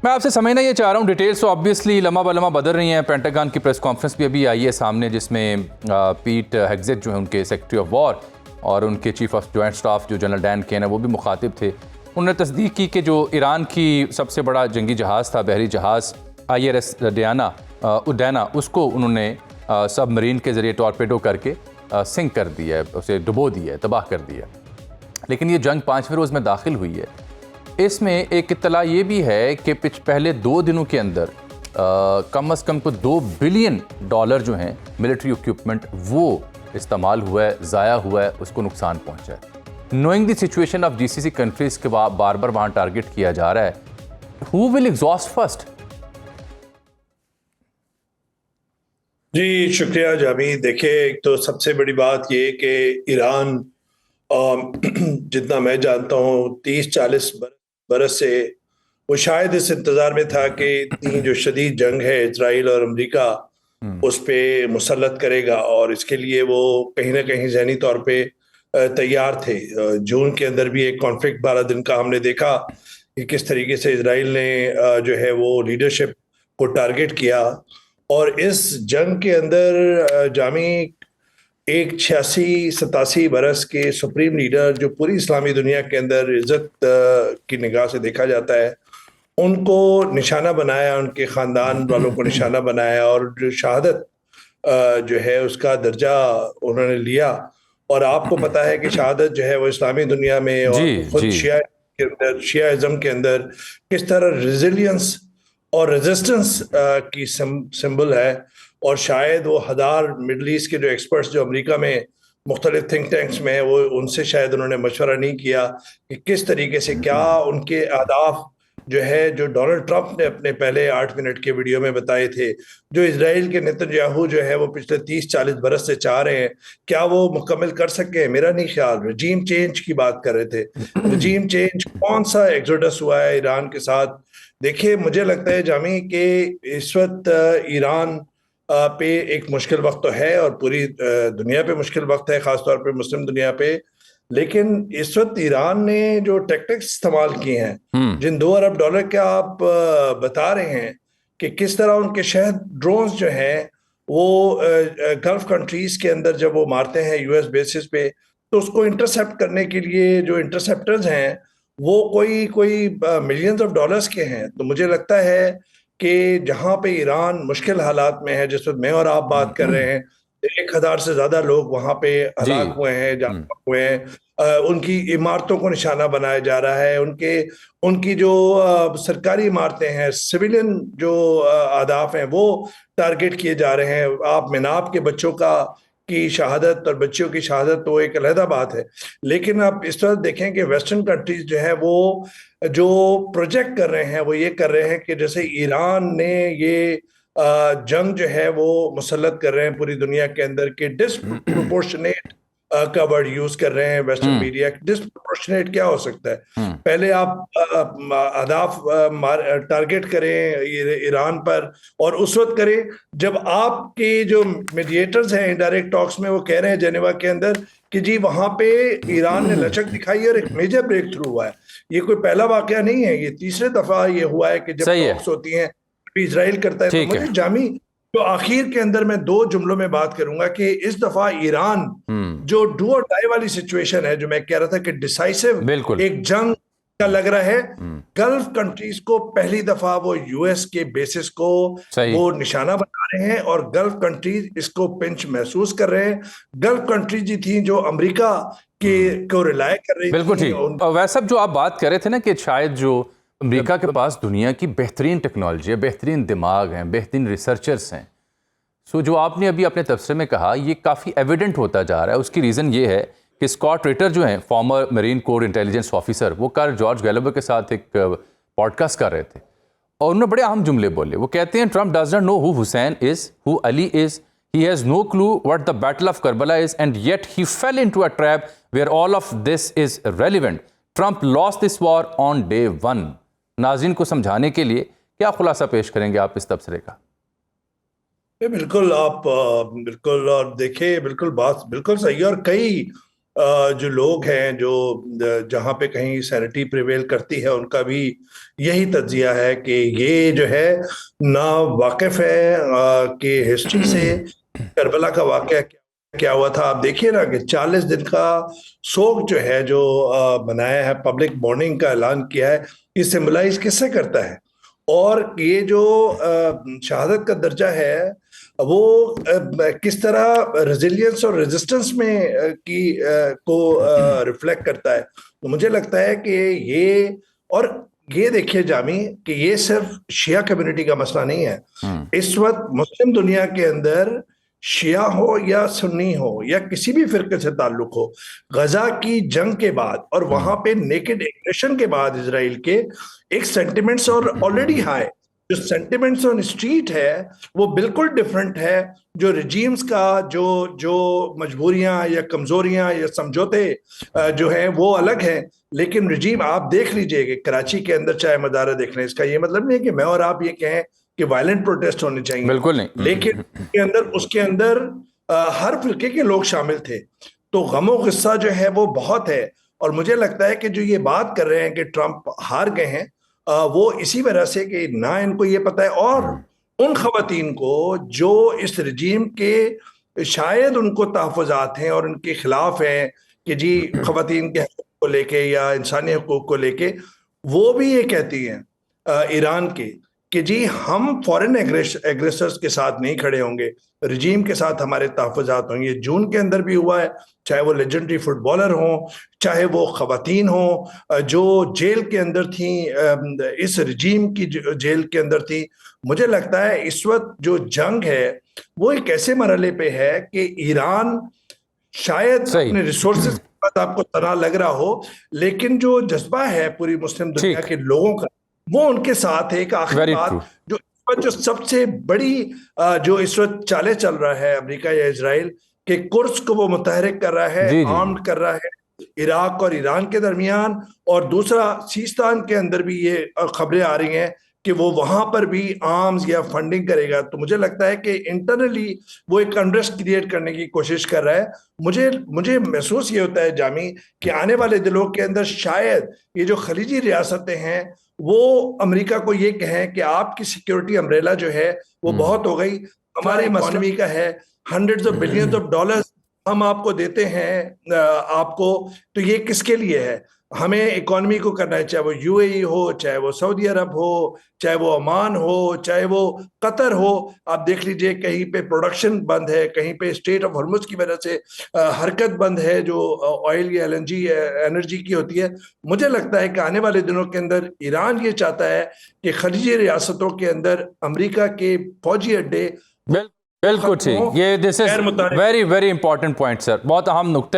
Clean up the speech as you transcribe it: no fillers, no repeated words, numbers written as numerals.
میں آپ سے سمجھنا یہ چاہ رہا ہوں، ڈیٹیلز تو آبویسلی لمحہ بلمحہ بدل رہی ہیں. پینٹاگن کی پریس کانفرنس بھی ابھی آئی ہے سامنے، جس میں پیٹ ہیگزیٹ جو ہیں ان کے سیکرٹری آف وار اور ان کے چیف آف جوائنٹ اسٹاف جو جنرل ڈین کین ہے وہ بھی مخاطب تھے. انہوں نے تصدیق کی کہ جو ایران کی سب سے بڑا جنگی جہاز تھا، بحری جہاز IRS اڈینا، اس کو انہوں نے سب مرین کے ذریعے ٹارپیڈو کر کے سنک کر دیا ہے، اسے ڈبو دیا ہے، تباہ کر دیا. لیکن یہ جنگ 5ویں روز میں داخل ہوئی ہے. اس میں ایک اطلاع یہ بھی ہے کہ پہلے 2 دنوں کے اندر کم از کم کو $2 بلین جو ہیں ملٹری اکوپمنٹ وہ استعمال ہوا ہے، ضائع ہوا ہے، اس کو نقصان پہنچا ہے. Knowing the situation of GCC countries کے بار بار وہاں ٹارگٹ کیا جا رہا ہے. ہو ول ایگزاسٹ فرسٹ؟ جی شکریہ جامی. دیکھیں، ایک تو سب سے بڑی بات یہ کہ ایران جتنا میں جانتا ہوں 30-40 برس سے وہ شاید اس انتظار میں تھا کہ اتنی جو شدید جنگ ہے اسرائیل اور امریکہ اس پہ مسلط کرے گا، اور اس کے لیے وہ کہیں نہ کہیں ذہنی طور پہ تیار تھے. جون کے اندر بھی ایک کانفلکٹ 12 دن کا ہم نے دیکھا کہ کس طریقے سے اسرائیل نے جو ہے وہ لیڈرشپ کو ٹارگٹ کیا. اور اس جنگ کے اندر جامی ایک 86-87 برس کے سپریم لیڈر جو پوری اسلامی دنیا کے اندر عزت کی نگاہ سے دیکھا جاتا ہے، ان کو نشانہ بنایا، ان کے خاندان والوں کو نشانہ بنایا، اور جو شہادت جو ہے اس کا درجہ انہوں نے لیا. اور آپ کو پتا ہے کہ شہادت جو ہے وہ اسلامی دنیا میں اور خود شیعہ کے اندر کس طرح ریزیلینس اور ریزسٹنس کی سمبل ہے. اور شاید وہ ہزار مڈل ایسٹ کے جو ایکسپرٹس جو امریکہ میں مختلف تھنک ٹینکس میں ہیں، وہ ان سے شاید انہوں نے مشورہ نہیں کیا کہ کس طریقے سے کیا ان کے اہداف جو ہے جو ڈونلڈ ٹرمپ نے اپنے پہلے 8 منٹ کے ویڈیو میں بتائے تھے، جو اسرائیل کے نتنیاہو جو ہے وہ پچھلے 30-40 برس سے چاہ رہے ہیں، کیا وہ مکمل کر سکے؟ میرا نہیں خیال. رجیم چینج کی بات کر رہے تھے. رجیم چینج کون سا ایگزوڈس ہوا ہے ایران کے ساتھ؟ دیکھیے، مجھے لگتا ہے جامی کہ اس وقت ایران پہ ایک مشکل وقت تو ہے، اور پوری دنیا پہ مشکل وقت ہے، خاص طور پہ مسلم دنیا پہ. لیکن اس وقت ایران نے جو ٹیکٹکس استعمال کیے ہیں، جن $2 ارب کے آپ بتا رہے ہیں کہ کس طرح ان کے شہر ڈرونز جو ہیں وہ گلف کنٹریز کے اندر جب وہ مارتے ہیں US بیسز پہ، تو اس کو انٹرسیپٹ کرنے کے لیے جو انٹرسیپٹرز ہیں وہ کوئی ملینز آف ڈالرز کے ہیں. تو مجھے لگتا ہے کہ جہاں پہ ایران مشکل حالات میں ہے، جس وقت میں اور آپ بات کر رہے ہیں، 1000 سے زیادہ لوگ وہاں پہ ہلاک ہوئے ہیں، جان ہوئے ہیں. ان کی عمارتوں کو نشانہ بنایا جا رہا ہے، ان کی جو سرکاری عمارتیں ہیں، سویلین جو اہداف ہیں وہ ٹارگٹ کیے جا رہے ہیں. آپ مناب کے بچوں کی شہادت اور بچیوں کی شہادت تو ایک علیحدہ بات ہے. لیکن آپ اس طرح دیکھیں کہ ویسٹرن کنٹریز جو ہے وہ جو پروجیکٹ کر رہے ہیں وہ یہ کر رہے ہیں کہ جیسے ایران نے یہ جنگ جو ہے وہ مسلط کر رہے ہیں پوری دنیا کے اندر، کہ ڈسپروپورشنیٹ کا ورڈ یوز کر رہے ہیں ویسٹرن میڈیا. ڈسپروپورشنیٹ کیا ہو سکتا ہے؟ پہلے آپ اہداف ٹارگٹ کریں ایران پر، اور اس وقت کریں جب آپ کے جو میڈیٹرز ہیں انڈائریکٹ ٹاکس میں وہ کہہ رہے ہیں جنیوا کے اندر کہ جی وہاں پہ ایران نے لچک دکھائی اور ایک میجر بریک تھرو ہوا ہے. یہ کوئی پہلا واقعہ نہیں ہے، یہ تیسرے دفعہ یہ ہوا ہے کہ جب ٹاکس ہوتی ہیں اسرائیل کرتا ہے. تو مجھے جامی تو آخر کے اندر میں 2 جملوں میں بات کروں گا کہ اس دفعہ ایران جو ڈو اور ڈائی والی سچویشن ہے، جو میں کہہ رہا تھا کہ ڈیسائیسو ایک جنگ کا لگ رہا ہے، گلف کنٹریز کو پہلی دفعہ وہ US کے بیسس کو وہ نشانہ بنا رہے ہیں، اور گلف کنٹریز اس کو پنچ محسوس کر رہے ہیں. گلف کنٹریز ہی تھیں جو امریکہ کو ریلائے کر رہی تھی. بالکل ٹھیک. ویسا جو آپ بات کر رہے تھے نا کہ شاید جو امریکہ کے پاس دنیا کی بہترین ٹیکنالوجی ہے، بہترین دماغ ہیں، بہترین ریسرچرز ہیں، جو آپ نے ابھی اپنے تبصرے میں کہا یہ کافی ایویڈنٹ ہوتا جا رہا ہے. اس کی ریزن یہ ہے کہ اسکاٹ ریٹر جو ہیں فارمر مرین کوڈ انٹیلیجنس آفیسر، وہ کل جارج گیلوبر کے ساتھ ایک پوڈ کاسٹ کر رہے تھے، اور انہوں نے بڑے اہم جملے بولے. وہ کہتے ہیں Trump does not know who Hussain is, who Ali is, he has no clue what the battle of Karbala is, and yet he fell into a trap where all of this is relevant. Trump lost this war on day 1. ناظرین کو سمجھانے کے لیے کیا خلاصہ پیش کریں گے آپ اس تبصرے کا؟ بالکل، آپ بالکل، اور دیکھیں بالکل بات بالکل صحیح ہے. اور کئی جو لوگ ہیں جو جہاں پہ کہیں سینٹی پریویل کرتی ہے ان کا بھی یہی تجزیہ ہے کہ یہ جو ہے نا واقف ہے کہ ہسٹری سے کربلا کا واقعہ کیا ہوا تھا. آپ دیکھیے نا کہ 40 دن کا سوگ جو ہے جو بنایا ہے, پبلک مارننگ کا اعلان کیا ہے, یہ سمبلائز کس سے کرتا ہے؟ اور یہ جو شہادت کا درجہ ہے وہ کس طرح ریزیلینس اور ریزسٹنس میں کو ریفلیکٹ کرتا ہے. تو مجھے لگتا ہے کہ یہ, اور یہ دیکھیے جامی کہ یہ صرف شیعہ کمیونٹی کا مسئلہ نہیں ہے. اس وقت مسلم دنیا کے اندر شیعہ ہو یا سنی ہو یا کسی بھی فرقے سے تعلق ہو, غزہ کی جنگ کے بعد اور وہاں پہ نیکڈ ایگریشن کے بعد اسرائیل کے ایک سینٹیمنٹس اور آلریڈی ہائی, جو سینٹیمنٹس آن اسٹریٹ ہے وہ بالکل ڈیفرنٹ ہے. جو رجیمز کا جو مجبوریاں یا کمزوریاں یا سمجھوتے جو ہیں وہ الگ ہیں, لیکن رجیم آپ دیکھ لیجئے کہ کراچی کے اندر چاہے مظاہرہ دیکھ لیں, اس کا یہ مطلب نہیں ہے کہ میں اور آپ یہ کہیں کہ وائلنٹ پروٹیسٹ ہونے چاہیے, بالکل نہیں, لیکن اس کے اندر ہر فرقے کے لوگ شامل تھے. تو غم و غصہ جو ہے وہ بہت ہے, اور مجھے لگتا ہے کہ جو یہ بات کر رہے ہیں کہ ٹرمپ ہار گئے ہیں, وہ اسی وجہ سے کہ نہ ان کو یہ پتہ ہے, اور ان خواتین کو جو اس رجیم کے شاید ان کو تحفظات ہیں اور ان کے خلاف ہیں کہ جی خواتین کے حقوق کو لے کے یا انسانی حقوق کو لے کے, وہ بھی یہ کہتی ہیں ایران کے کہ جی ہم فورن ایگریسرز کے ساتھ نہیں کھڑے ہوں گے, رجیم کے ساتھ ہمارے تحفظات ہوں گے. جون کے اندر بھی ہوا ہے, چاہے وہ لیجنڈری فٹ بالر ہوں, چاہے وہ خواتین ہوں جو جیل کے اندر تھیں, اس رجیم کی جیل کے اندر تھیں. مجھے لگتا ہے اس وقت جو جنگ ہے وہ ایک ایسے مرحلے پہ ہے کہ ایران شاید اپنے ریسورسز کے بعد آپ کو تناؤ لگ رہا ہو, لیکن جو جذبہ ہے پوری مسلم دنیا کے لوگوں کا وہ ان کے ساتھ ہے. ایک آخری بات جو سب سے بڑی جو اس وقت چالیں چل رہا ہے امریکہ یا اسرائیل کہ قدس کو وہ متحرک کر رہا ہے, آرمڈ کر رہا ہے عراق اور ایران کے درمیان, اور دوسرا سیستان کے اندر بھی یہ خبریں آ رہی ہیں کہ وہ وہاں پر بھی آرمز یا فنڈنگ کرے گا. تو مجھے لگتا ہے کہ انٹرنلی وہ ایک انریسٹ کریٹ کرنے کی کوشش کر رہا ہے. مجھے محسوس یہ ہوتا ہے جامی کہ آنے والے دنوں کے اندر شاید یہ جو خلیجی ریاستیں ہیں وہ امریکہ کو یہ کہیں کہ آپ کی سیکیورٹی امبریلا جو ہے وہ بہت ہو گئی, ہمارے اکانومی کا ہے hundreds of billions of dollars ہم آپ کو دیتے ہیں آپ کو, تو یہ کس کے لیے ہے؟ ہمیں اکانومی کو کرنا ہے, چاہے وہ یو اے ای ہو, چاہے وہ سعودی عرب ہو, چاہے وہ عمان ہو, چاہے وہ قطر ہو. آپ دیکھ لیجئے کہیں پہ پروڈکشن بند ہے, کہیں پہ اسٹریٹ آف ہرمز کی وجہ سے حرکت بند ہے جو آئل یا LNG انرجی کی ہوتی ہے. مجھے لگتا ہے کہ آنے والے دنوں کے اندر ایران یہ چاہتا ہے کہ خلیجی ریاستوں کے اندر امریکہ کے فوجی اڈے بالکل ٹھیک. یہ this is very very important point sir, بہت اہم نقطہ.